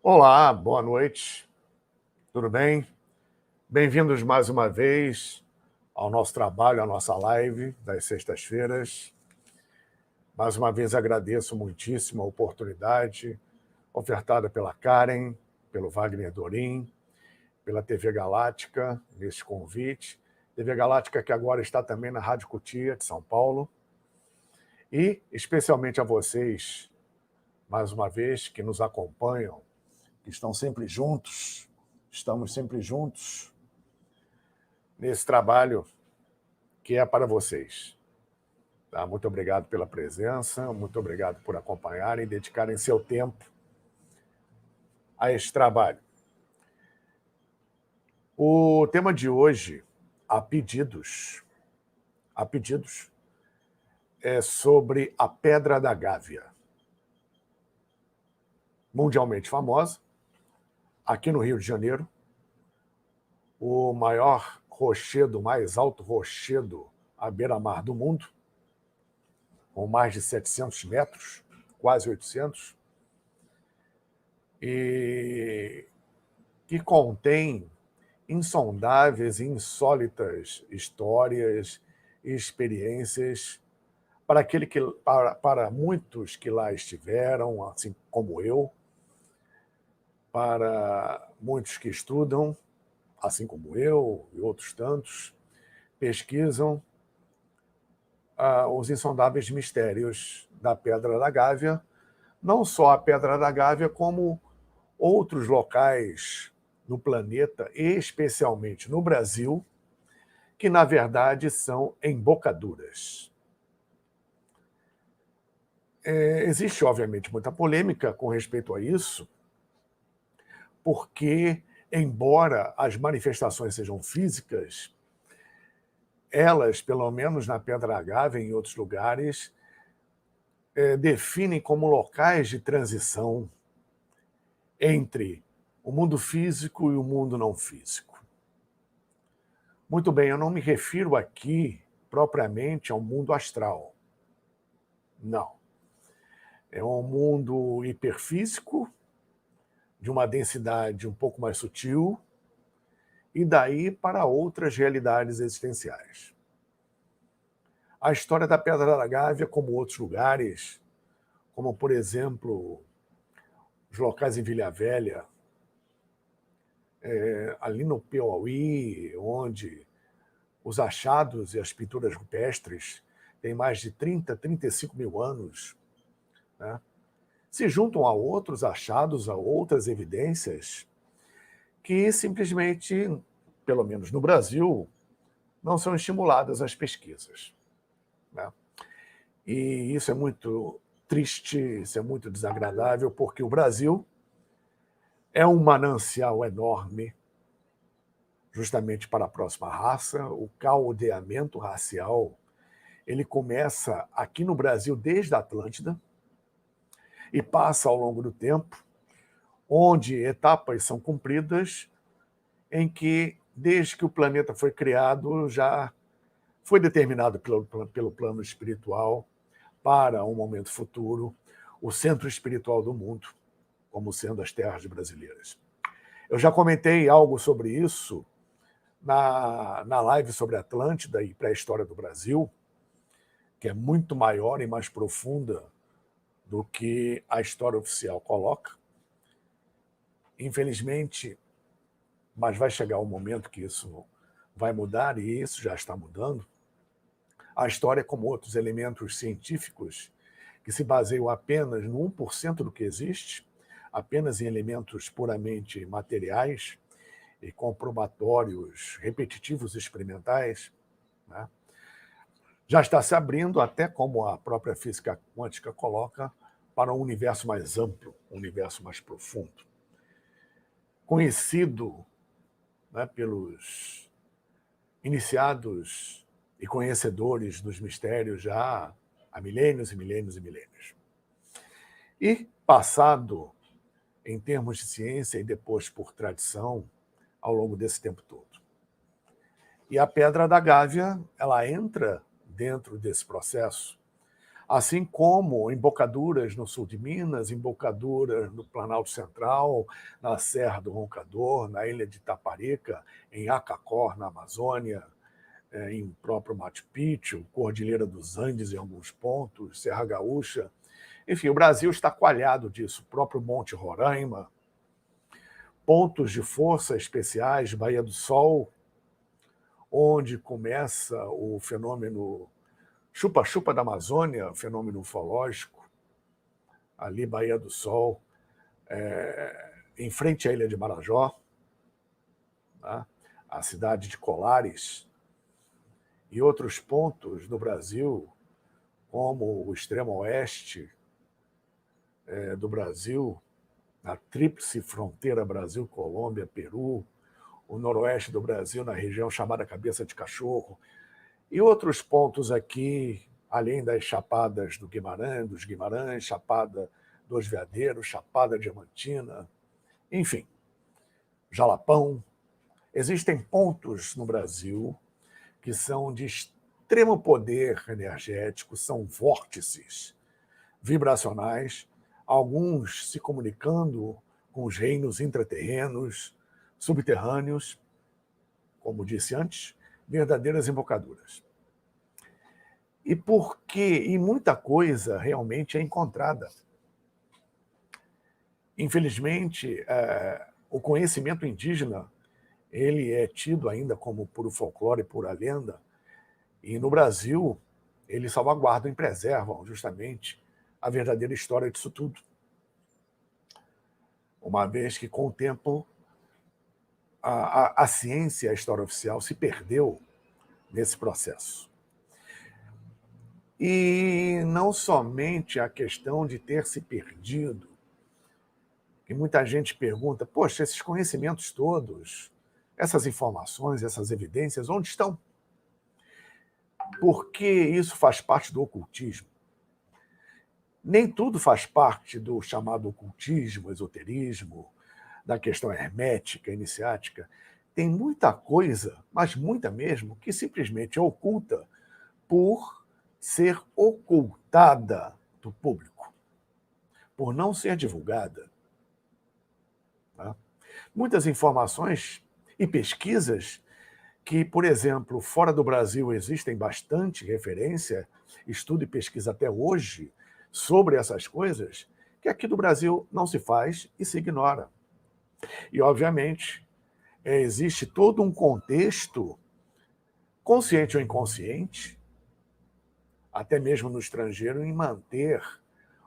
Olá, boa noite, tudo bem? Bem-vindos mais uma vez ao nosso trabalho, à nossa live das sextas-feiras. Mais uma vez agradeço muitíssimo a oportunidade ofertada pela Karen, pelo Wagner Dorim, pela TV Galáctica, nesse convite. TV Galáctica que agora está também na Rádio Cutia, de São Paulo. E especialmente a vocês, mais uma vez, que nos acompanham, que estão sempre juntos, estamos sempre juntos nesse trabalho que é para vocês. Tá? Muito obrigado pela presença, muito obrigado por acompanharem e dedicarem seu tempo a este trabalho. O tema de hoje, a pedidos, é sobre a Pedra da Gávea. Mundialmente famosa, aqui no Rio de Janeiro, o maior rochedo, mais alto rochedo à beira-mar do mundo, com mais de 700 metros, quase 800, e que contém insondáveis e insólitas histórias e experiências para muitos que lá estiveram, assim como eu, para muitos que estudam, assim como eu e outros tantos, pesquisam os insondáveis mistérios da Pedra da Gávea, não só a Pedra da Gávea, como outros locais no planeta, especialmente no Brasil, que, na verdade, são embocaduras. Existe, obviamente, muita polêmica com respeito a isso, porque, embora as manifestações sejam físicas, elas, pelo menos na Pedra da Gávea e em outros lugares, definem como locais de transição entre o mundo físico e o mundo não físico. Muito bem, eu não me refiro aqui propriamente ao mundo astral. Não. É um mundo hiperfísico, de uma densidade um pouco mais sutil, e daí para outras realidades existenciais. A história da Pedra da Gávea, como outros lugares, como, por exemplo, os locais em Vila Velha, ali no Piauí, onde os achados e as pinturas rupestres têm mais de 30, 35 mil anos, né? Se juntam a outros achados, a outras evidências que simplesmente, pelo menos no Brasil, não são estimuladas as pesquisas, né? E isso é muito triste, isso é muito desagradável, porque o Brasil é um manancial enorme justamente para a próxima raça. O caldeamento racial ele começa aqui no Brasil desde a Atlântida e passa ao longo do tempo, onde etapas são cumpridas em que, desde que o planeta foi criado, já foi determinado pelo plano espiritual para um momento futuro, o centro espiritual do mundo, como sendo as terras brasileiras. Eu já comentei algo sobre isso na live sobre a Atlântida e pré-história do Brasil, que é muito maior e mais profunda do que a história oficial coloca. Infelizmente, mas vai chegar um momento que isso vai mudar, e isso já está mudando. A história, como outros elementos científicos, que se baseiam apenas no 1% do que existe, apenas em elementos puramente materiais e comprobatórios repetitivos experimentais, né? Já está se abrindo, até como a própria física quântica coloca, para um universo mais amplo, um universo mais profundo. Conhecido, né, pelos iniciados e conhecedores dos mistérios já há milênios e milênios e milênios. E passado, em termos de ciência e depois por tradição, ao longo desse tempo todo. E a Pedra da Gávea, ela entra dentro desse processo, assim como embocaduras no sul de Minas, embocaduras no Planalto Central, na Serra do Roncador, na ilha de Itaparica, em Acacor, na Amazônia, em próprio Machu Picchu, Cordilheira dos Andes em alguns pontos, Serra Gaúcha. Enfim, o Brasil está coalhado disso, o próprio Monte Roraima, pontos de força especiais, Baía do Sol, onde começa o fenômeno chupa-chupa da Amazônia, fenômeno ufológico, ali Baía do Sol, em frente à ilha de Marajó, né? A cidade de Colares, e outros pontos do Brasil, como o extremo oeste do Brasil, a tríplice fronteira Brasil-Colômbia, Peru, o noroeste do Brasil, na região chamada Cabeça de Cachorro, e outros pontos aqui, além das chapadas dos Guimarães, Chapada dos Veadeiros, Chapada Diamantina, enfim, Jalapão. Existem pontos no Brasil que são de extremo poder energético, são vórtices vibracionais, alguns se comunicando com os reinos intraterrenos, subterrâneos, como disse antes, verdadeiras embocaduras. E muita coisa realmente é encontrada. Infelizmente, o conhecimento indígena ele é tido ainda como puro folclore, pura lenda, e no Brasil eles salvaguardam e preservam justamente a verdadeira história disso tudo. Uma vez que, com o tempo, a ciência, a história oficial se perdeu nesse processo. E não somente a questão de ter se perdido, que muita gente pergunta, poxa, esses conhecimentos todos, essas informações, essas evidências, onde estão? Porque isso faz parte do ocultismo. Nem tudo faz parte do chamado ocultismo, esoterismo, da questão hermética, iniciática. Tem muita coisa, mas muita mesmo, que simplesmente é oculta por ser ocultada do público, por não ser divulgada. Tá? Muitas informações e pesquisas que, por exemplo, fora do Brasil existem bastante referência, estudo e pesquisa até hoje sobre essas coisas, que aqui do Brasil não se faz e se ignora. E, obviamente, existe todo um contexto, consciente ou inconsciente, até mesmo no estrangeiro, em manter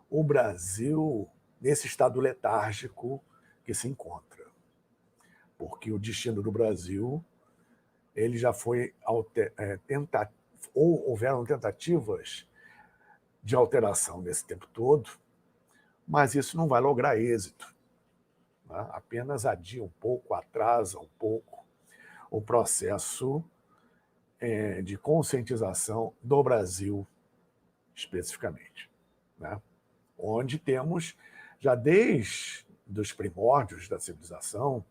o Brasil nesse estado letárgico que se encontra. Porque o destino do Brasil ele já foi houveram tentativas de alteração nesse tempo todo, mas isso não vai lograr êxito. Né? Apenas adia um pouco, atrasa um pouco o processo de conscientização do Brasil, especificamente. Né? Onde temos, já desde os primórdios da civilização,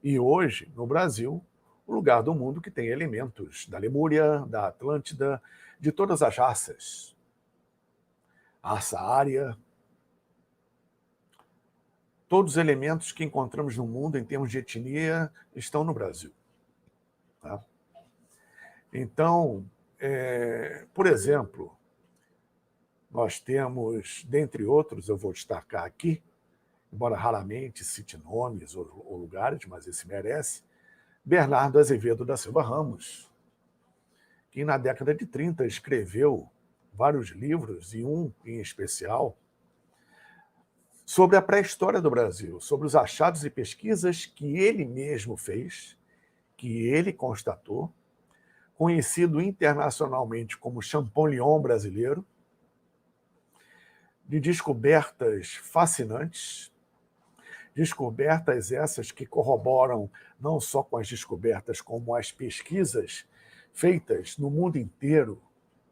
e hoje, no Brasil, o lugar do mundo que tem elementos da Lemúria, da Atlântida, de todas as raças. A raça ária, todos os elementos que encontramos no mundo em termos de etnia estão no Brasil. Tá? Então, por exemplo, nós temos, dentre outros, eu vou destacar aqui, embora raramente cite nomes ou lugares, mas esse merece, Bernardo Azevedo da Silva Ramos, que na década de 30 escreveu vários livros, e um em especial, sobre a pré-história do Brasil, sobre os achados e pesquisas que ele mesmo fez, que ele constatou, conhecido internacionalmente como Champollion brasileiro, de descobertas fascinantes, descobertas essas que corroboram não só com as descobertas, como as pesquisas feitas no mundo inteiro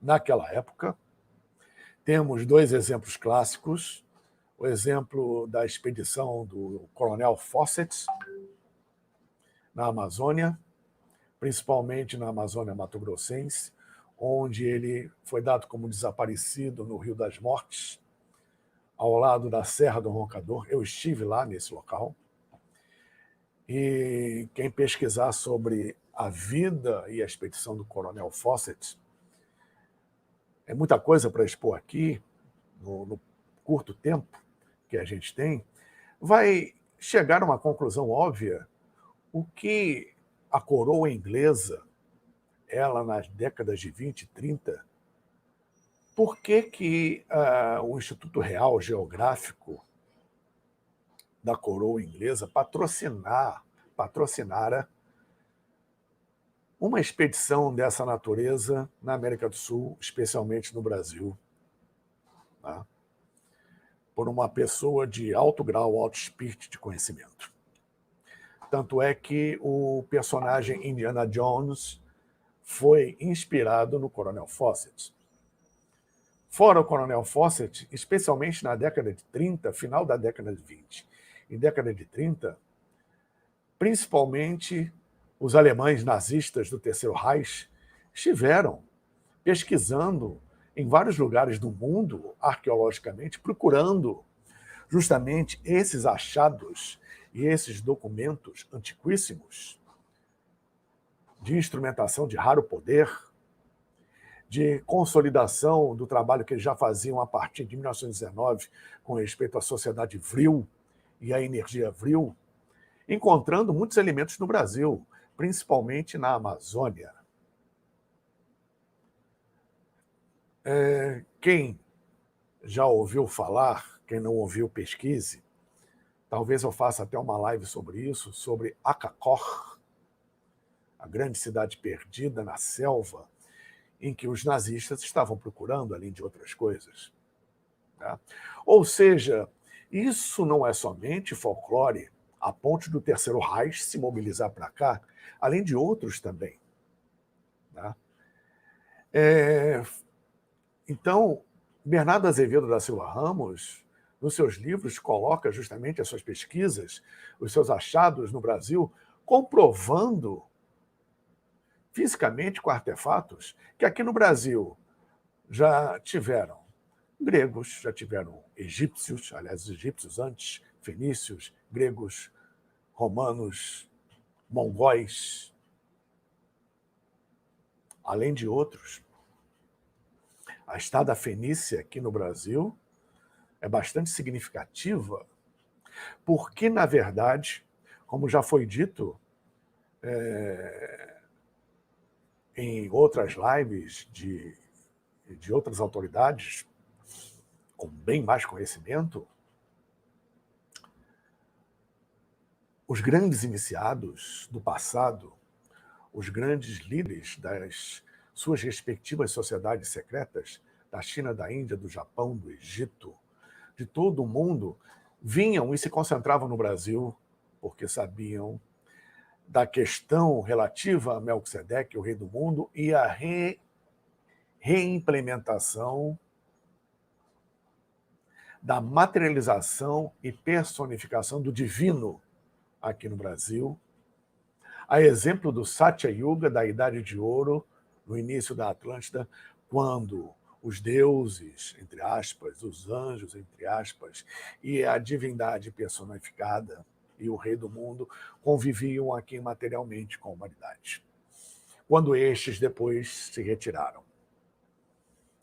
naquela época. Temos dois exemplos clássicos, o exemplo da expedição do Coronel Fawcett na Amazônia, principalmente na Amazônia mato-grossense, onde ele foi dado como desaparecido no Rio das Mortes, ao lado da Serra do Roncador. Eu estive lá nesse local. E quem pesquisar sobre a vida e a expedição do Coronel Fawcett, é muita coisa para expor aqui, no curto tempo que a gente tem, vai chegar a uma conclusão óbvia: o que a coroa inglesa, ela nas décadas de 20 e 30, por que o Instituto Real Geográfico da coroa inglesa patrocinara uma expedição dessa natureza na América do Sul, especialmente no Brasil, tá? Por uma pessoa de alto grau, alto espírito de conhecimento. Tanto é que o personagem Indiana Jones foi inspirado no Coronel Fawcett. Fora o Coronel Fawcett, especialmente na década de 30, final da década de 20, em década de 30, principalmente os alemães nazistas do Terceiro Reich estiveram pesquisando em vários lugares do mundo, arqueologicamente, procurando justamente esses achados e esses documentos antiquíssimos de instrumentação de raro poder, de consolidação do trabalho que eles já faziam a partir de 1919 com respeito à sociedade Vril e à energia Vril, encontrando muitos elementos no Brasil, principalmente na Amazônia. Quem já ouviu falar, quem não ouviu, pesquise. Talvez eu faça até uma live sobre isso, sobre Acacor, a grande cidade perdida na selva, em que os nazistas estavam procurando, além de outras coisas. Tá? Ou seja, isso não é somente folclore, a ponto do Terceiro Reich se mobilizar para cá, além de outros também. Tá? Então, Bernardo Azevedo da Silva Ramos, nos seus livros, coloca justamente as suas pesquisas, os seus achados no Brasil, comprovando fisicamente com artefatos que aqui no Brasil já tiveram gregos, já tiveram egípcios, aliás, egípcios antes, fenícios, gregos, romanos, mongóis, além de outros. A estada fenícia aqui no Brasil é bastante significativa, porque, na verdade, como já foi dito em outras lives de outras autoridades com bem mais conhecimento, os grandes iniciados do passado, os grandes líderes das suas respectivas sociedades secretas, da China, da Índia, do Japão, do Egito, de todo o mundo, vinham e se concentravam no Brasil porque sabiam da questão relativa a Melquisedeque, o rei do mundo, e a reimplementação da materialização e personificação do divino aqui no Brasil, a exemplo do Satya Yuga, da Idade de Ouro, no início da Atlântida, quando os deuses, entre aspas, os anjos, entre aspas, e a divindade personificada e o rei do mundo conviviam aqui materialmente com a humanidade. Quando estes depois se retiraram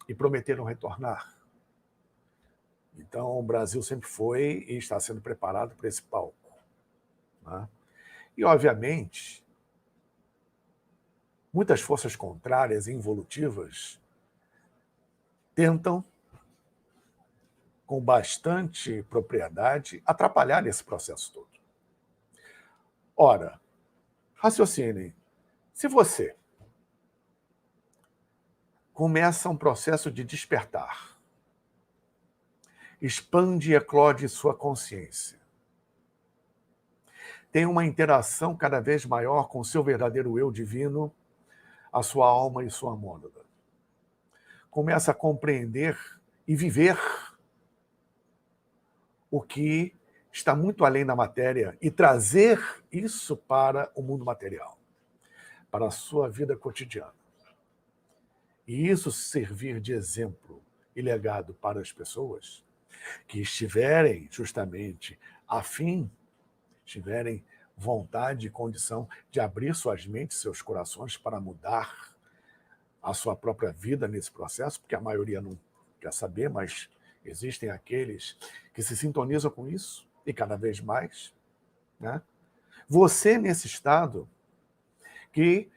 e prometeram retornar. Então, o Brasil sempre foi e está sendo preparado para esse palco. Né? E, obviamente, muitas forças contrárias e involutivas tentam, com bastante propriedade, atrapalhar esse processo todo. Ora, raciocinem, se você começa um processo de despertar, expande e eclode sua consciência, tem uma interação cada vez maior com o seu verdadeiro eu divino, a sua alma e sua mônada. Começa a compreender e viver o que está muito além da matéria e trazer isso para o mundo material, para a sua vida cotidiana. e isso servir de exemplo e legado para as pessoas que estiverem justamente afim, tiverem vontade e condição de abrir suas mentes, seus corações para mudar a sua própria vida nesse processo, porque a maioria não quer saber, mas existem aqueles que se sintonizam com isso e cada vez mais, né? Você, nesse estado, que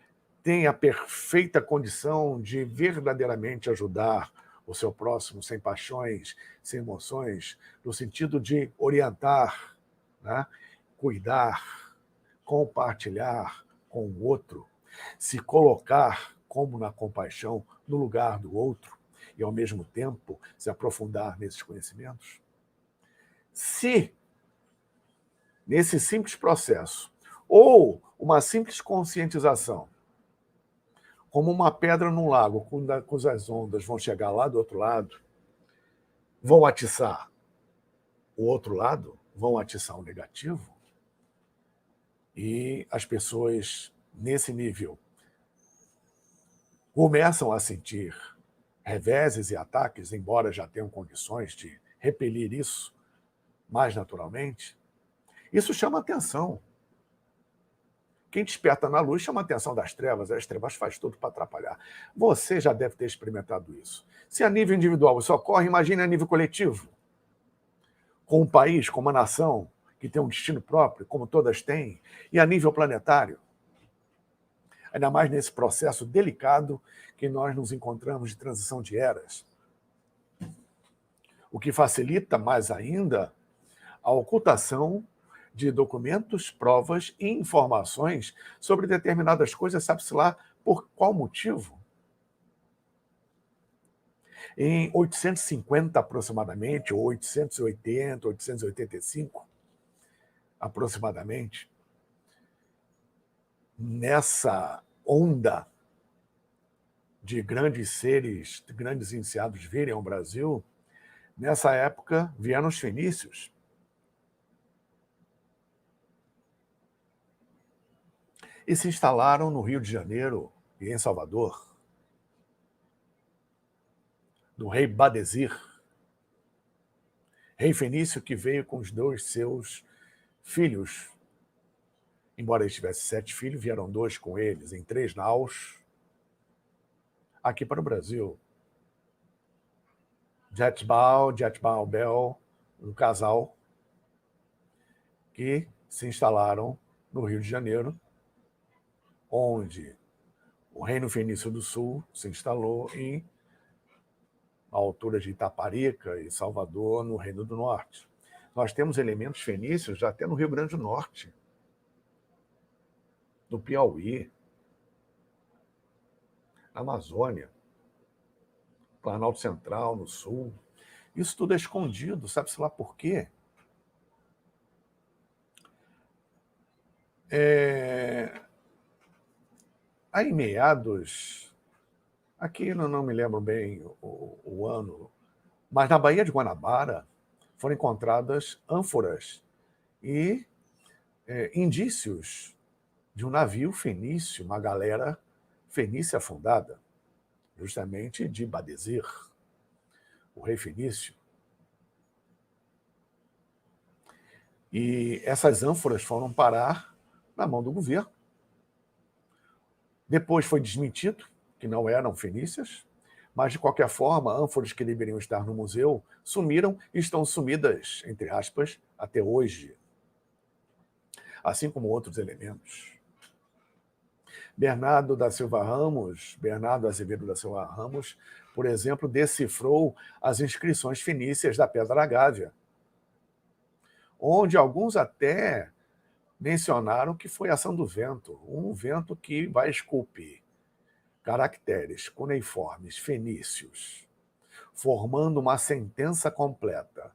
tem a perfeita condição de verdadeiramente ajudar o seu próximo sem paixões, sem emoções, no sentido de orientar, né? Cuidar, compartilhar com o outro, se colocar como na compaixão no lugar do outro e, ao mesmo tempo, se aprofundar nesses conhecimentos. Se, nesse simples processo, ou uma simples conscientização, como uma pedra num lago, quando as ondas vão chegar lá do outro lado, vão atiçar o outro lado, vão atiçar o negativo, e as pessoas, nesse nível, começam a sentir reveses e ataques, embora já tenham condições de repelir isso mais naturalmente, isso chama atenção. Quem desperta na luz chama a atenção das trevas, as trevas faz tudo para atrapalhar. Você já deve ter experimentado isso. Se a nível individual isso ocorre, imagine a nível coletivo, com um país, com uma nação que tem um destino próprio, como todas têm, e a nível planetário. Ainda mais nesse processo delicado que nós nos encontramos de transição de eras. O que facilita mais ainda a ocultação de documentos, provas e informações sobre determinadas coisas, sabe-se lá por qual motivo. Em 850 aproximadamente, ou 880, 885 aproximadamente, nessa onda de grandes seres, de grandes iniciados virem ao Brasil, nessa época vieram os fenícios. E se instalaram no Rio de Janeiro e em Salvador, do rei Badesir, rei fenício que veio com os dois seus filhos. Embora ele tivesse 7 filhos, vieram 2 com eles, em 3 naus, aqui para o Brasil. Jetbal Bel, um casal que se instalaram no Rio de Janeiro, onde o Reino Fenício do Sul se instalou em à altura de Itaparica e Salvador, no Reino do Norte. Nós temos elementos fenícios já até no Rio Grande do Norte, no Piauí, na Amazônia, Planalto Central, no Sul. Isso tudo é escondido, sabe-se lá por quê? Aí, meados, aqui não me lembro bem o ano, mas na Baía de Guanabara foram encontradas ânforas e indícios de um navio fenício, uma galera fenícia afundada, justamente de Badesir, o rei fenício. E essas ânforas foram parar na mão do governo. Depois foi desmentido que não eram fenícias, mas, de qualquer forma, ânforas que deveriam estar no museu sumiram e estão sumidas, entre aspas, até hoje, assim como outros elementos. Bernardo Azevedo da Silva Ramos, por exemplo, decifrou as inscrições fenícias da Pedra da Gávea, onde alguns até mencionaram que foi ação do vento, um vento que vai esculpir caracteres cuneiformes fenícios, formando uma sentença completa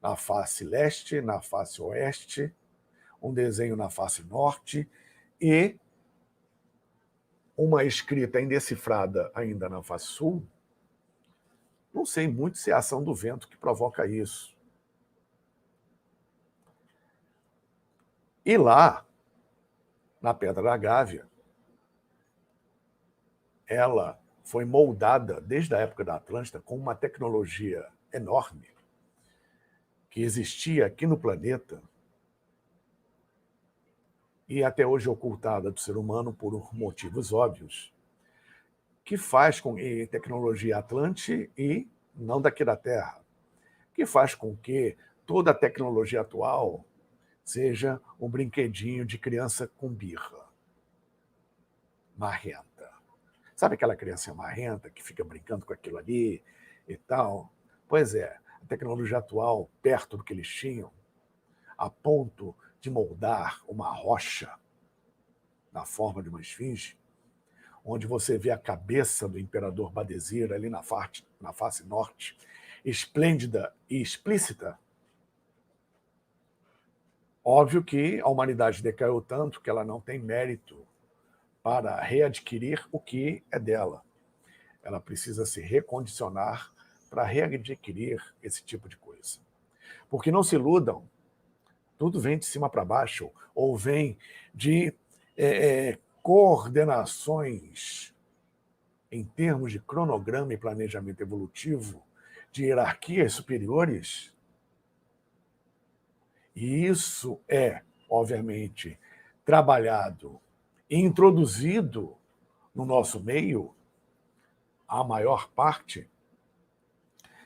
na face leste, na face oeste, um desenho na face norte e uma escrita indecifrada ainda na face sul. Não sei muito se é a ação do vento que provoca isso. E lá, na Pedra da Gávea, ela foi moldada desde a época da Atlântida com uma tecnologia enorme que existia aqui no planeta e até hoje ocultada do ser humano por motivos óbvios, que faz com que tecnologia Atlante e não daqui da Terra, que faz com que toda a tecnologia atual seja um brinquedinho de criança com birra, marrenta. Sabe aquela criança marrenta que fica brincando com aquilo ali e tal? Pois é, a tecnologia atual, perto do que eles tinham, a ponto de moldar uma rocha na forma de uma esfinge, onde você vê a cabeça do imperador Badesir ali na face norte, esplêndida e explícita. Óbvio que a humanidade decaiu tanto que ela não tem mérito para readquirir o que é dela. Ela precisa se recondicionar para readquirir esse tipo de coisa. Porque não se iludam, tudo vem de cima para baixo, ou vem de coordenações em termos de cronograma e planejamento evolutivo, de hierarquias superiores. E isso é, obviamente, trabalhado e introduzido no nosso meio, a maior parte,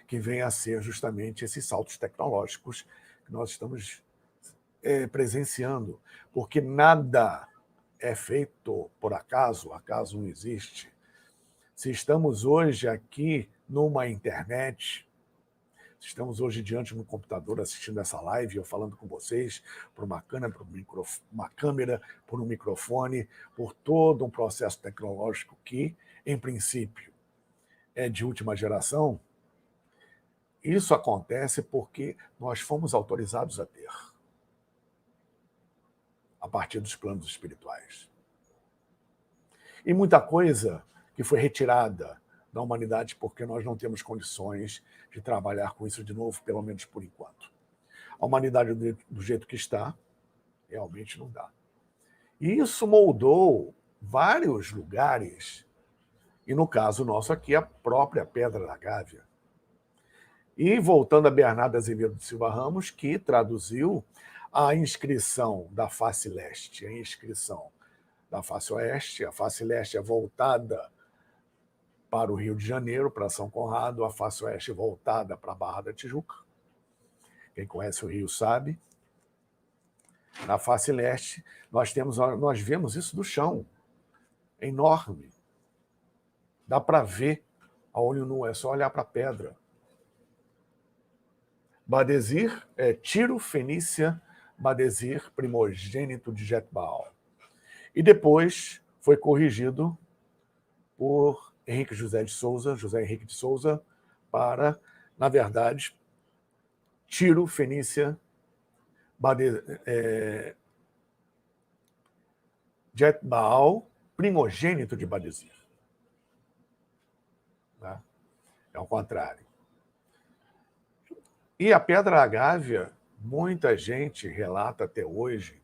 que vem a ser justamente esses saltos tecnológicos que nós estamos presenciando, porque nada é feito por acaso, acaso não existe. Se estamos hoje aqui numa internet, se estamos hoje diante de um computador assistindo essa live, eu falando com vocês, por uma câmera, por um microfone, por todo um processo tecnológico que, em princípio, é de última geração, isso acontece porque nós fomos autorizados a ter, a partir dos planos espirituais. E muita coisa que foi retirada da humanidade porque nós não temos condições de trabalhar com isso de novo, pelo menos por enquanto. A humanidade do jeito que está, realmente não dá. E isso moldou vários lugares, e no caso nosso aqui, a própria Pedra da Gávea. E voltando a Bernardo Azevedo de Silva Ramos, que traduziu a inscrição da face leste, a inscrição da face oeste. A face leste é voltada para o Rio de Janeiro, para São Conrado, a face oeste voltada para a Barra da Tijuca. Quem conhece o Rio sabe. Na face leste, nós vemos isso do chão, é enorme. Dá para ver a olho nu, é só olhar para a pedra. Badesir é Tiro Fenícia Badesir, primogênito de Jetbaal. E depois foi corrigido por José Henrique de Souza, para, na verdade, Tiro Fenícia Jetbaal, primogênito de Badesir. Né? É o contrário. E a Pedra da Gávea, muita gente relata até hoje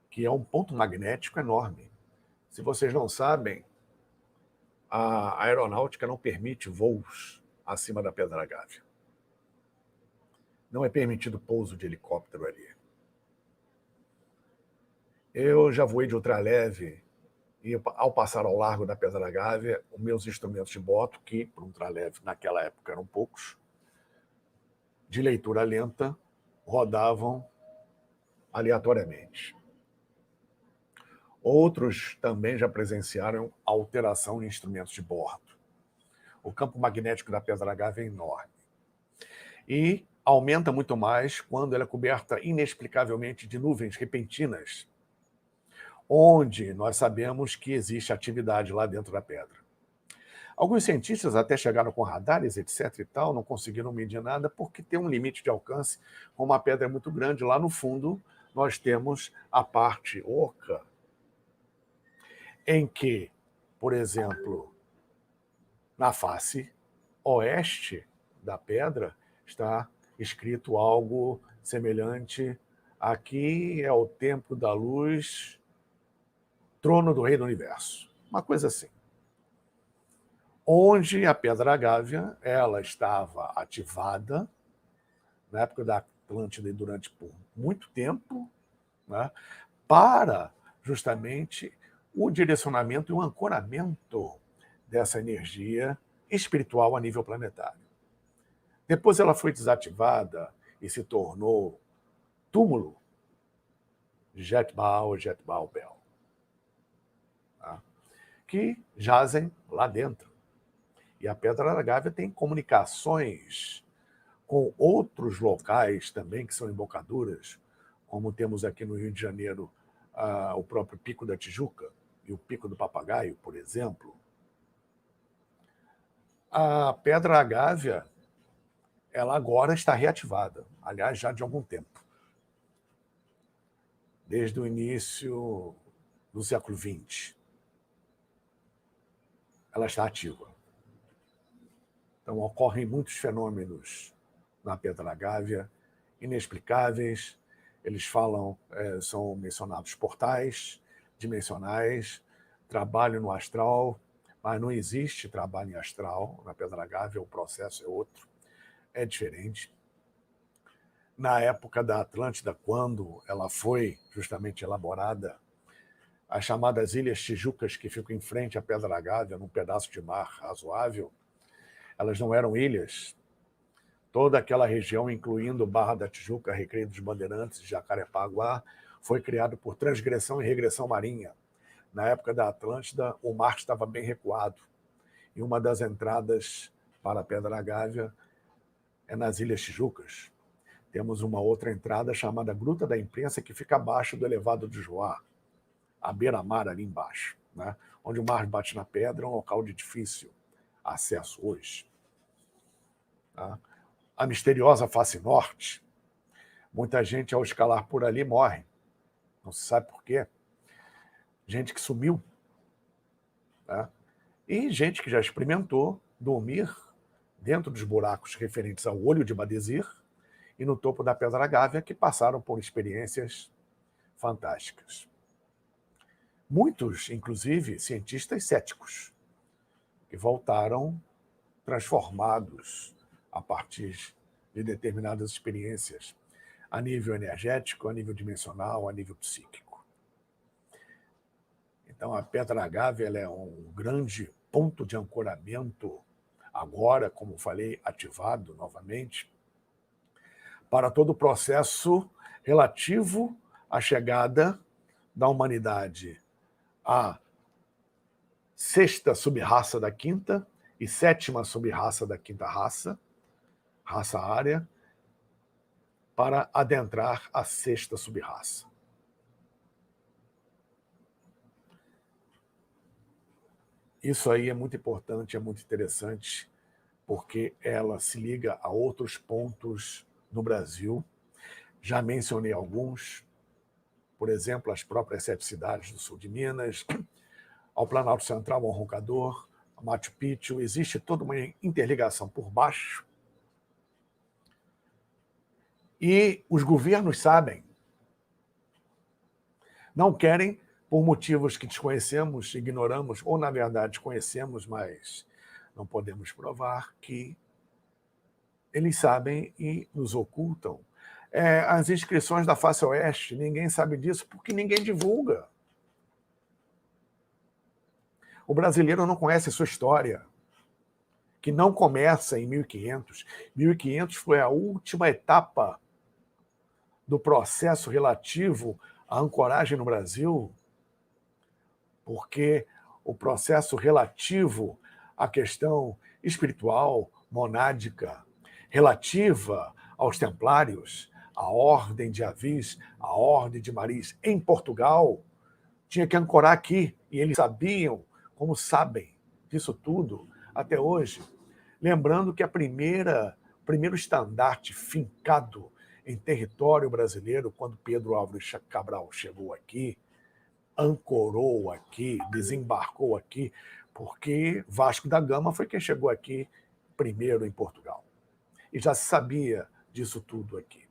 que é um ponto magnético enorme. Se vocês não sabem, a aeronáutica não permite voos acima da Pedra da Gávea. Não é permitido pouso de helicóptero ali. Eu já voei de ultraleve e, ao passar ao largo da Pedra da Gávea, os meus instrumentos de boto, que para um ultraleve naquela época eram poucos, de leitura lenta, rodavam aleatoriamente. Outros também já presenciaram alteração em instrumentos de bordo. O campo magnético da Pedra da Gávea é enorme. E aumenta muito mais quando ela é coberta inexplicavelmente de nuvens repentinas, onde nós sabemos que existe atividade lá dentro da pedra. Alguns cientistas até chegaram com radares, etc. e tal, não conseguiram medir nada porque tem um limite de alcance. Como a pedra é muito grande, lá no fundo nós temos a parte oca, em que, por exemplo, na face oeste da pedra está escrito algo semelhante: aqui é o templo da luz, trono do rei do universo. Uma coisa assim. onde a Pedra Gávea ela estava ativada na época da Atlântida e durante por muito tempo, né, para justamente o direcionamento e o ancoramento dessa energia espiritual a nível planetário. Depois ela foi desativada e se tornou túmulo de Jetbal e Jetbal Bell, tá? Que jazem lá dentro. E a Pedra da Gávea tem comunicações com outros locais também que são embocaduras, como temos aqui no Rio de Janeiro o próprio Pico da Tijuca e o Pico do Papagaio, por exemplo. A Pedra da Gávea ela agora está reativada, aliás, já de algum tempo. Desde o início do século XX. Ela está ativa. Então, ocorrem muitos fenômenos na Pedra Gávea, inexplicáveis. Eles falam, são mencionados portais dimensionais, trabalho no astral, mas não existe trabalho em astral. Na Pedra Gávea, o processo é outro, é diferente. Na época da Atlântida, quando ela foi justamente elaborada, as chamadas Ilhas Tijucas, que ficam em frente à Pedra Gávea, num pedaço de mar razoável, elas não eram ilhas. Toda aquela região, incluindo Barra da Tijuca, Recreio dos Bandeirantes e Jacarepaguá, foi criado por transgressão e regressão marinha. Na época da Atlântida, o mar estava bem recuado. E uma das entradas para a Pedra Gávea é nas Ilhas Tijucas. Temos uma outra entrada chamada Gruta da Imprensa, que fica abaixo do elevado de Joá, à beira-mar ali embaixo, né? Onde o mar bate na pedra, é um local de difícil acesso hoje. Tá? A misteriosa face norte, muita gente ao escalar por ali morre, não se sabe por quê. Gente que sumiu, tá? E gente que já experimentou dormir dentro dos buracos referentes ao Olho de Badesir e no topo da Pedra Gávea, que passaram por experiências fantásticas. Muitos, inclusive, cientistas céticos, que voltaram transformados a partir de determinadas experiências a nível energético, a nível dimensional, a nível psíquico. Então, a Pedra Gávea ela é um grande ponto de ancoramento, agora, como falei, ativado novamente, para todo o processo relativo à chegada da humanidade à sexta subraça da quinta e sétima subraça da quinta raça, raça área, para adentrar a sexta subraça. Isso aí é muito importante, é muito interessante, porque ela se liga a outros pontos no Brasil. Já mencionei alguns, por exemplo, as próprias 7 cidades do sul de Minas, ao Planalto Central, ao Roncador, ao Machu Picchu. Existe toda uma interligação por baixo. E os governos sabem. Não querem, por motivos que desconhecemos, ignoramos, ou, na verdade, conhecemos, mas não podemos provar, que eles sabem e nos ocultam. As inscrições da face oeste, ninguém sabe disso porque ninguém divulga. O brasileiro não conhece a sua história, que não começa em 1500. 1500 foi a última etapa do processo relativo à ancoragem no Brasil, porque o processo relativo à questão espiritual, monádica, relativa aos templários, a Ordem de Avis, a Ordem de Maris em Portugal, tinha que ancorar aqui, e eles sabiam, como sabem disso tudo até hoje. Lembrando que o primeiro estandarte fincado em território brasileiro, quando Pedro Álvares Cabral chegou aqui, ancorou aqui, desembarcou aqui, porque Vasco da Gama foi quem chegou aqui primeiro em Portugal. E já se sabia disso tudo aqui.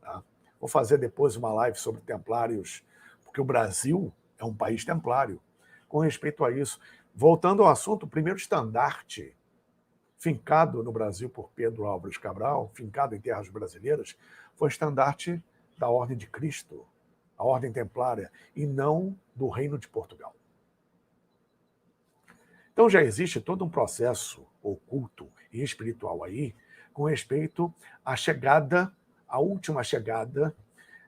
Tá? Vou fazer depois uma live sobre templários, porque o Brasil é um país templário. Com respeito a isso, Voltando ao assunto, o primeiro estandarte fincado no Brasil por Pedro Álvares Cabral, fincado em terras brasileiras, foi o estandarte da Ordem de Cristo, a Ordem Templária, e não do Reino de Portugal. Então já existe todo um processo oculto e espiritual aí com respeito à chegada, à última chegada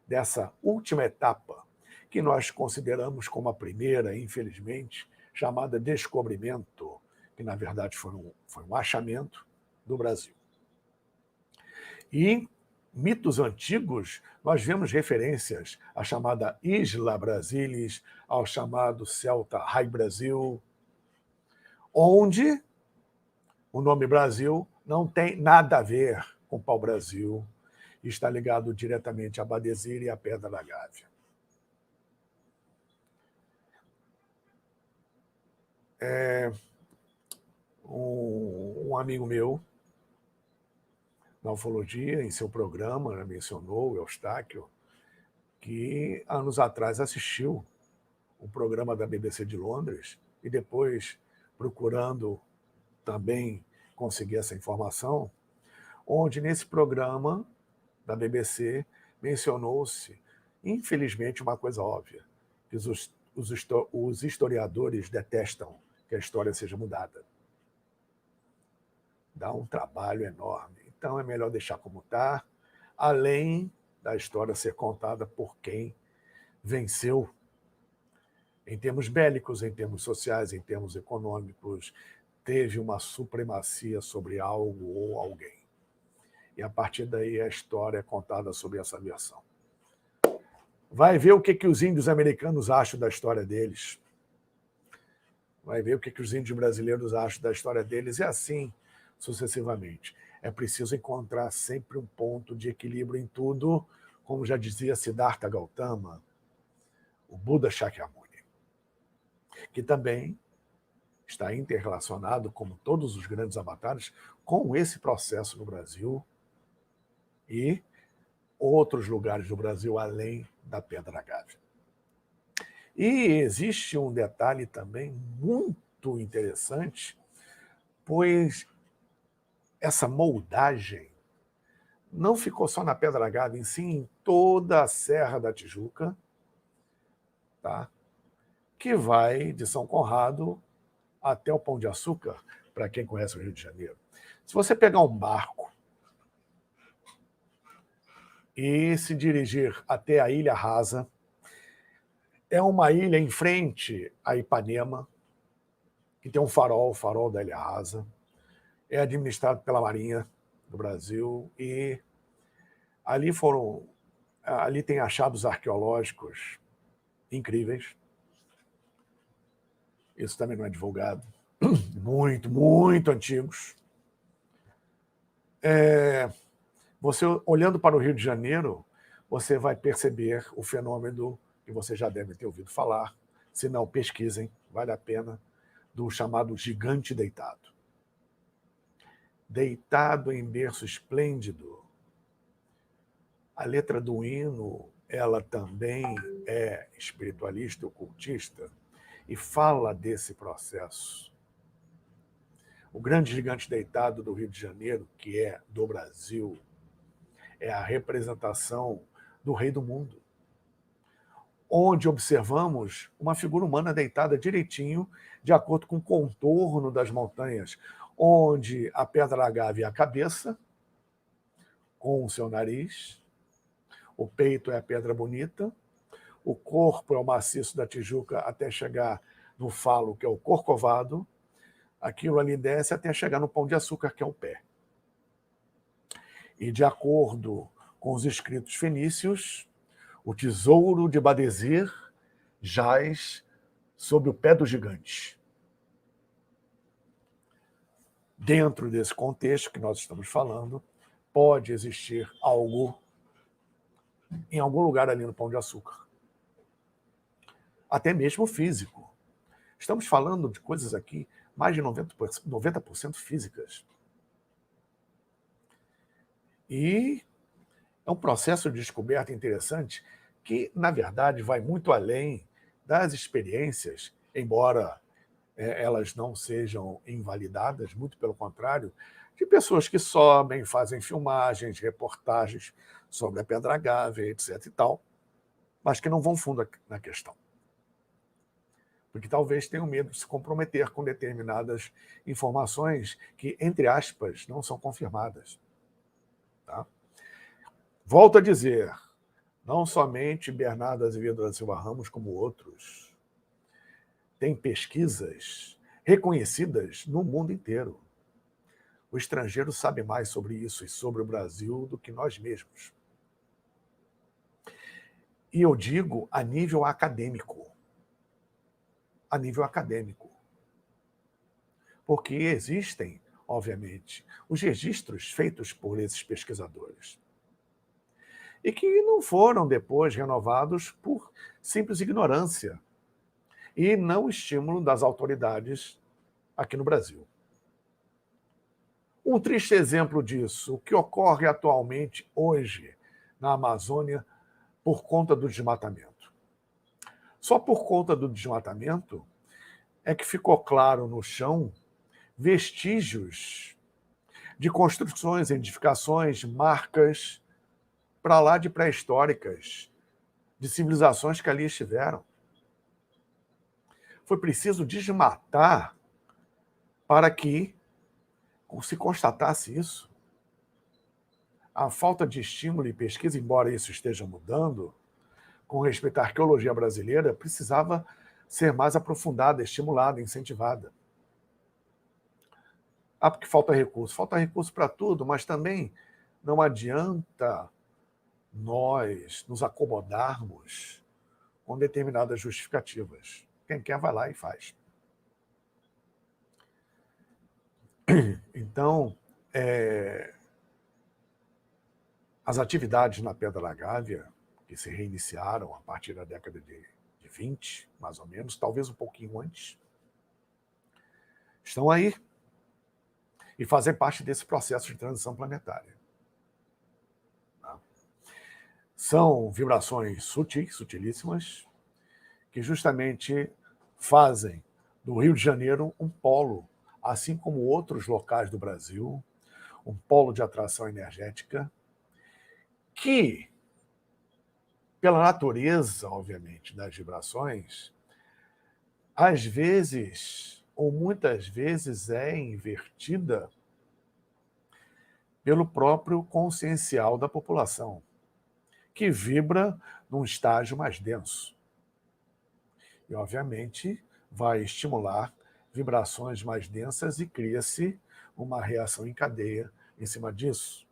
dessa última etapa, que nós consideramos como a primeira, infelizmente, chamada descobrimento, que na verdade foi um achamento do Brasil. E em mitos antigos, nós vemos referências à chamada Isla Brasilis, ao chamado celta Rai Brasil, onde o nome Brasil não tem nada a ver com o pau-brasil, está ligado diretamente a Badesir e à Pedra da Gávea. Um amigo meu, na ufologia, em seu programa, mencionou, o Eustáquio, que anos atrás assistiu um programa da BBC de Londres e depois, procurando também conseguir essa informação, onde nesse programa da BBC mencionou-se, infelizmente, uma coisa óbvia, que os historiadores detestam que a história seja mudada. Dá um trabalho enorme. Então é melhor deixar como está, além da história ser contada por quem venceu em termos bélicos, em termos sociais, em termos econômicos, teve uma supremacia sobre algo ou alguém. E a partir daí a história é contada sobre essa versão. Vai ver o que os índios americanos acham da história deles. Vai ver o que os índios brasileiros acham da história deles, e assim sucessivamente. É preciso encontrar sempre um ponto de equilíbrio em tudo, como já dizia Siddhartha Gautama, o Buda Shakyamuni, que também está interrelacionado, como todos os grandes avatares, com esse processo no Brasil e outros lugares do Brasil além da Pedra da Gávea. E existe um detalhe também muito interessante, pois essa moldagem não ficou só na Pedra da Gávea, em sim em toda a Serra da Tijuca, tá? Que vai de São Conrado até o Pão de Açúcar, para quem conhece o Rio de Janeiro. Se você pegar um barco e se dirigir até a Ilha Rasa, é uma ilha em frente a Ipanema, que tem um farol, o farol da Ilha Rasa, é administrado pela Marinha do Brasil, e ali tem achados arqueológicos incríveis. Isso também não é divulgado. Muito, muito antigos. Você, olhando para o Rio de Janeiro, você vai perceber o fenômeno que você já deve ter ouvido falar, se não, pesquisem, vale a pena, do chamado gigante deitado. Deitado em berço esplêndido. A letra do hino, ela também é espiritualista, ocultista, e fala desse processo. O grande gigante deitado do Rio de Janeiro, que é do Brasil, é a representação do rei do mundo, onde observamos uma figura humana deitada direitinho, de acordo com o contorno das montanhas, onde a Pedra da Gávea é a cabeça, com o seu nariz, o peito é a Pedra Bonita, o corpo é o maciço da Tijuca até chegar no falo, que é o Corcovado, aquilo ali desce até chegar no Pão de Açúcar, que é o pé. E de acordo com os escritos fenícios, o tesouro de Badesir jaz sob o pé do gigante. Dentro desse contexto que nós estamos falando, pode existir algo em algum lugar ali no Pão de Açúcar. Até mesmo físico. Estamos falando de coisas aqui, mais de 90% físicas. E é um processo de descoberta interessante que, na verdade, vai muito além das experiências, embora elas não sejam invalidadas, muito pelo contrário, de pessoas que sobem, fazem filmagens, reportagens sobre a Pedra Gávea, etc. e tal, mas que não vão fundo na questão. Porque talvez tenham medo de se comprometer com determinadas informações que, entre aspas, não são confirmadas. Tá? Volto a dizer, não somente Bernardo Azevedo da Silva Ramos, como outros, tem pesquisas reconhecidas no mundo inteiro. O estrangeiro sabe mais sobre isso e sobre o Brasil do que nós mesmos. E eu digo a nível acadêmico. A nível acadêmico. Porque existem, obviamente, os registros feitos por esses pesquisadores. E que não foram depois renovados por simples ignorância e não estímulo das autoridades aqui no Brasil. Um triste exemplo disso, o que ocorre atualmente, hoje, na Amazônia, por conta do desmatamento. Só por conta do desmatamento é que ficou claro no chão vestígios de construções, edificações, marcas para lá de pré-históricas, de civilizações que ali estiveram. Foi preciso desmatar para que se constatasse isso. A falta de estímulo e pesquisa, embora isso esteja mudando, com respeito à arqueologia brasileira, precisava ser mais aprofundada, estimulada, incentivada. Ah, porque falta recurso. Falta recurso para tudo, mas também não adianta nós nos acomodarmos com determinadas justificativas. Quem quer vai lá e faz. Então, as atividades na Pedra da Gávea, que se reiniciaram a partir da década de 20, mais ou menos, talvez um pouquinho antes, estão aí e fazem parte desse processo de transição planetária. São vibrações sutis, sutilíssimas, que justamente fazem do Rio de Janeiro um polo, assim como outros locais do Brasil, um polo de atração energética, que, pela natureza, obviamente, das vibrações, às vezes, ou muitas vezes, é invertida pelo próprio consciencial da população, que vibra num estágio mais denso. E, obviamente, vai estimular vibrações mais densas e cria-se uma reação em cadeia em cima disso,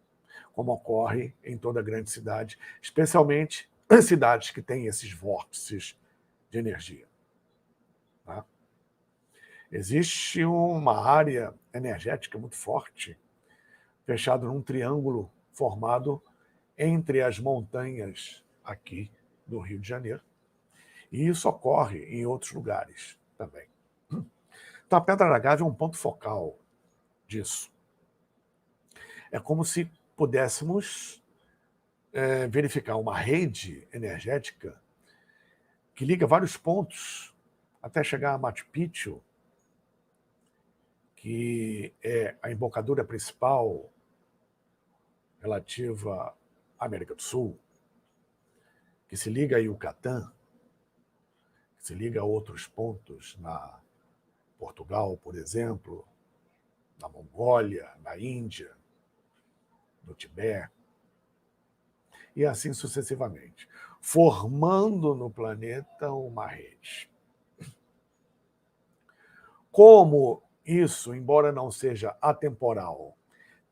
como ocorre em toda grande cidade, especialmente em cidades que têm esses vórtices de energia. Tá? Existe uma área energética muito forte, fechada num triângulo formado entre as montanhas aqui do Rio de Janeiro. E isso ocorre em outros lugares também. Então, a Pedra da Gávea é um ponto focal disso. É como se pudéssemos verificar uma rede energética que liga vários pontos até chegar a Machu Picchu, que é a embocadura principal relativa à América do Sul, que se liga a Yucatán, que se liga a outros pontos na Portugal, por exemplo, na Mongólia, na Índia, no Tibete, e assim sucessivamente, formando no planeta uma rede. Como isso, embora não seja atemporal,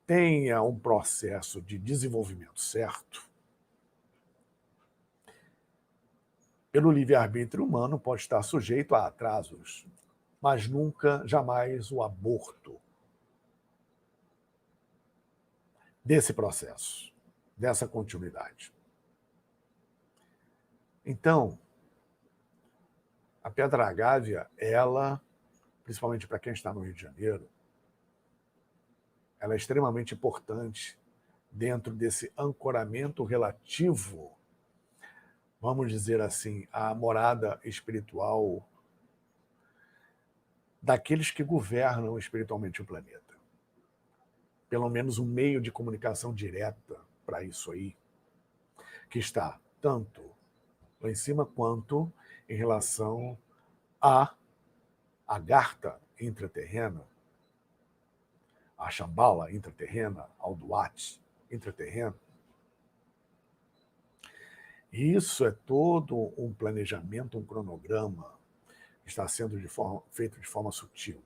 tenha um processo de desenvolvimento certo, pelo livre-arbítrio humano pode estar sujeito a atrasos, mas nunca, jamais o aborto desse processo, dessa continuidade. Então, a Pedra da Gávea, ela, principalmente para quem está no Rio de Janeiro, ela é extremamente importante dentro desse ancoramento relativo, vamos dizer assim, à morada espiritual daqueles que governam espiritualmente o planeta. Pelo menos um meio de comunicação direta para isso aí, que está tanto lá em cima quanto em relação à Agartha intraterrena, a Shambhala intraterrena, ao Duat intraterreno. Isso é todo um planejamento, um cronograma que está sendo feito de forma sutil.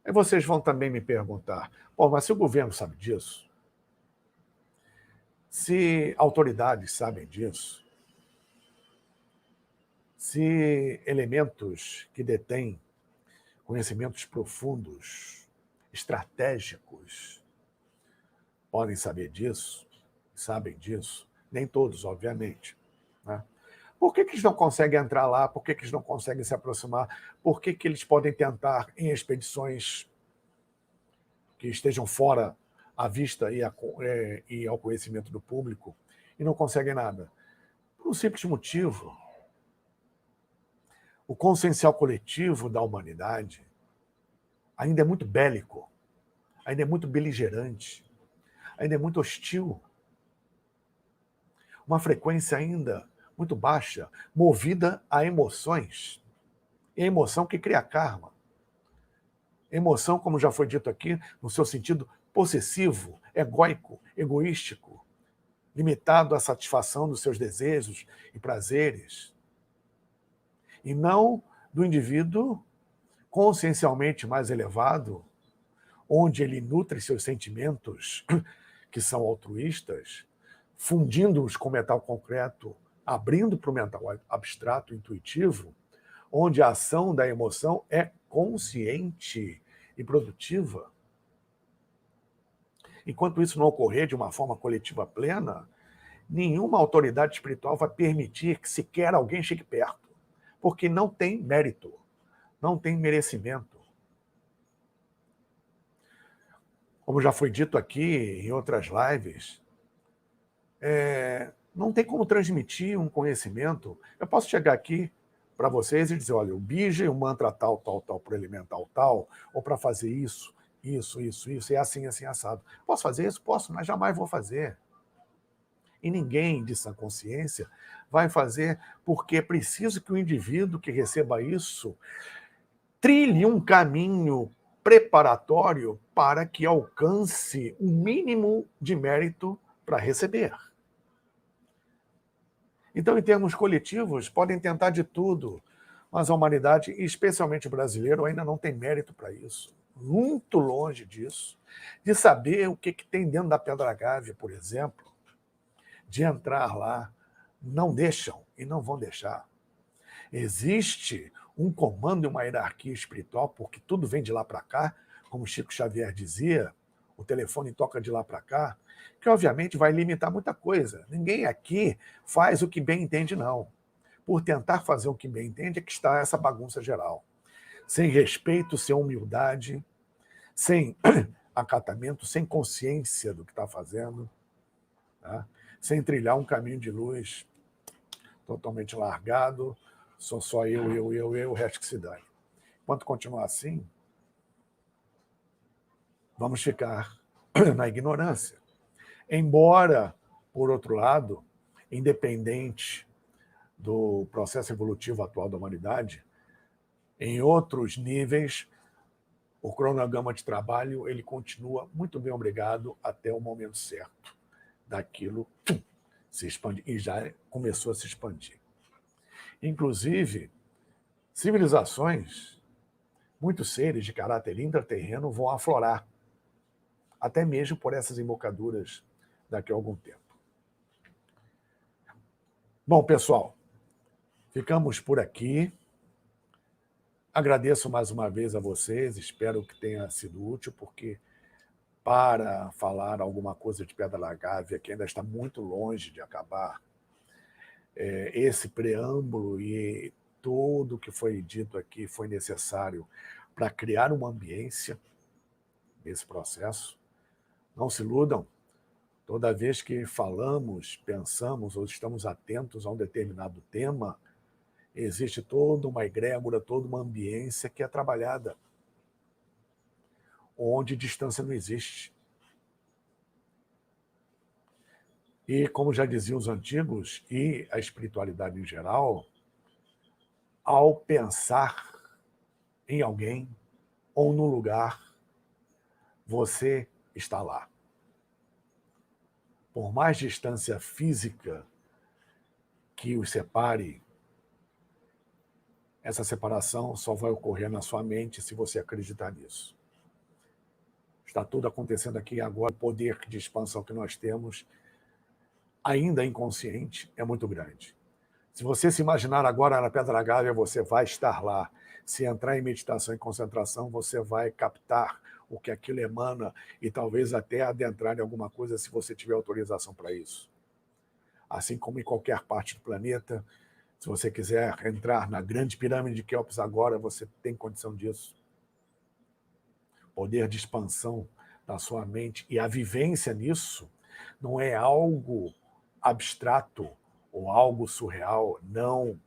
Aí vocês vão também me perguntar, mas se o governo sabe disso, se autoridades sabem disso, se elementos que detêm conhecimentos profundos, estratégicos, podem saber disso, sabem disso, nem todos, obviamente, né? Por que eles não conseguem entrar lá? Por que eles não conseguem se aproximar? Por que eles podem tentar em expedições que estejam fora à vista e ao conhecimento do público e não conseguem nada? Por um simples motivo. O consciencial coletivo da humanidade ainda é muito bélico, ainda é muito beligerante, ainda é muito hostil. Uma frequência ainda muito baixa, movida a emoções. E a emoção que cria karma. Emoção, como já foi dito aqui, no seu sentido possessivo, egóico, egoístico, limitado à satisfação dos seus desejos e prazeres. E não do indivíduo consciencialmente mais elevado, onde ele nutre seus sentimentos, que são altruístas, fundindo-os com metal concreto, abrindo para o mental abstrato, intuitivo, onde a ação da emoção é consciente e produtiva. Enquanto isso não ocorrer de uma forma coletiva plena, nenhuma autoridade espiritual vai permitir que sequer alguém chegue perto, porque não tem mérito, não tem merecimento. Como já foi dito aqui em outras lives, não tem como transmitir um conhecimento. Eu posso chegar aqui para vocês e dizer, olha, o bija e o mantra tal, tal, tal, para o elemental tal, ou para fazer isso, é assim, assim, assado. Posso fazer isso? Posso, mas jamais vou fazer. E ninguém de sã consciência vai fazer, porque é preciso que o indivíduo que receba isso trilhe um caminho preparatório para que alcance o mínimo de mérito para receber. Então, em termos coletivos, podem tentar de tudo, mas a humanidade, especialmente o brasileiro, ainda não tem mérito para isso. Muito longe disso, de saber o que tem dentro da Pedra Gávea, por exemplo, de entrar lá. Não deixam e não vão deixar. Existe um comando e uma hierarquia espiritual, porque tudo vem de lá para cá, como Chico Xavier dizia, o telefone toca de lá para cá, que obviamente vai limitar muita coisa. Ninguém aqui faz o que bem entende, não. Por tentar fazer o que bem entende é que está essa bagunça geral. Sem respeito, sem humildade, sem acatamento, sem consciência do que está fazendo, tá? Sem trilhar um caminho de luz totalmente largado, só eu, o resto que se dane. Enquanto continuar assim, vamos ficar na ignorância. Embora, por outro lado, independente do processo evolutivo atual da humanidade, em outros níveis, o cronograma de trabalho ele continua muito bem obrigado até o momento certo daquilo se expandir, e já começou a se expandir. Inclusive, civilizações, muitos seres de caráter intraterreno vão aflorar, até mesmo por essas embocaduras daqui a algum tempo. Bom, pessoal, ficamos por aqui. Agradeço mais uma vez a vocês, espero que tenha sido útil, porque para falar alguma coisa de Pedra da Gávea, que ainda está muito longe de acabar, esse preâmbulo e tudo que foi dito aqui foi necessário para criar uma ambiência nesse processo. Não se iludam, toda vez que falamos, pensamos ou estamos atentos a um determinado tema, existe toda uma egrégora, toda uma ambiência que é trabalhada, onde distância não existe. E, como já diziam os antigos, e a espiritualidade em geral, ao pensar em alguém ou no lugar, você está lá. Por mais distância física que os separe, essa separação só vai ocorrer na sua mente se você acreditar nisso. Está tudo acontecendo aqui agora, o poder de expansão que nós temos, ainda inconsciente, é muito grande. Se você se imaginar agora na Pedra Gávea, você vai estar lá. Se entrar em meditação e concentração, você vai captar o que aquilo emana e talvez até adentrar em alguma coisa se você tiver autorização para isso. Assim como em qualquer parte do planeta, se você quiser entrar na grande pirâmide de Quéops agora, você tem condição disso. Poder de expansão da sua mente e a vivência nisso não é algo abstrato ou algo surreal, não.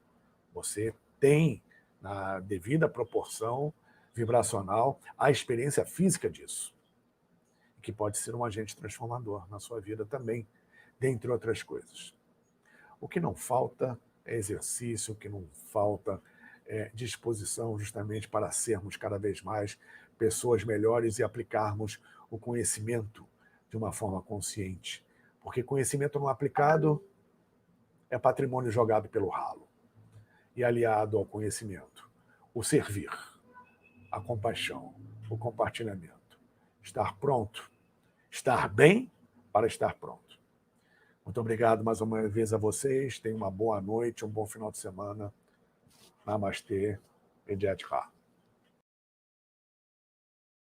Você tem, na devida proporção vibracional, a experiência física disso, que pode ser um agente transformador na sua vida também, dentre outras coisas. O que não falta é exercício, o que não falta é disposição justamente para sermos cada vez mais pessoas melhores e aplicarmos o conhecimento de uma forma consciente. Porque conhecimento não aplicado é patrimônio jogado pelo ralo. E aliado ao conhecimento, o servir, a compaixão, o compartilhamento. Estar pronto, estar bem para estar pronto. Muito obrigado mais uma vez a vocês. Tenham uma boa noite, um bom final de semana. Namastê, Ediat Ra.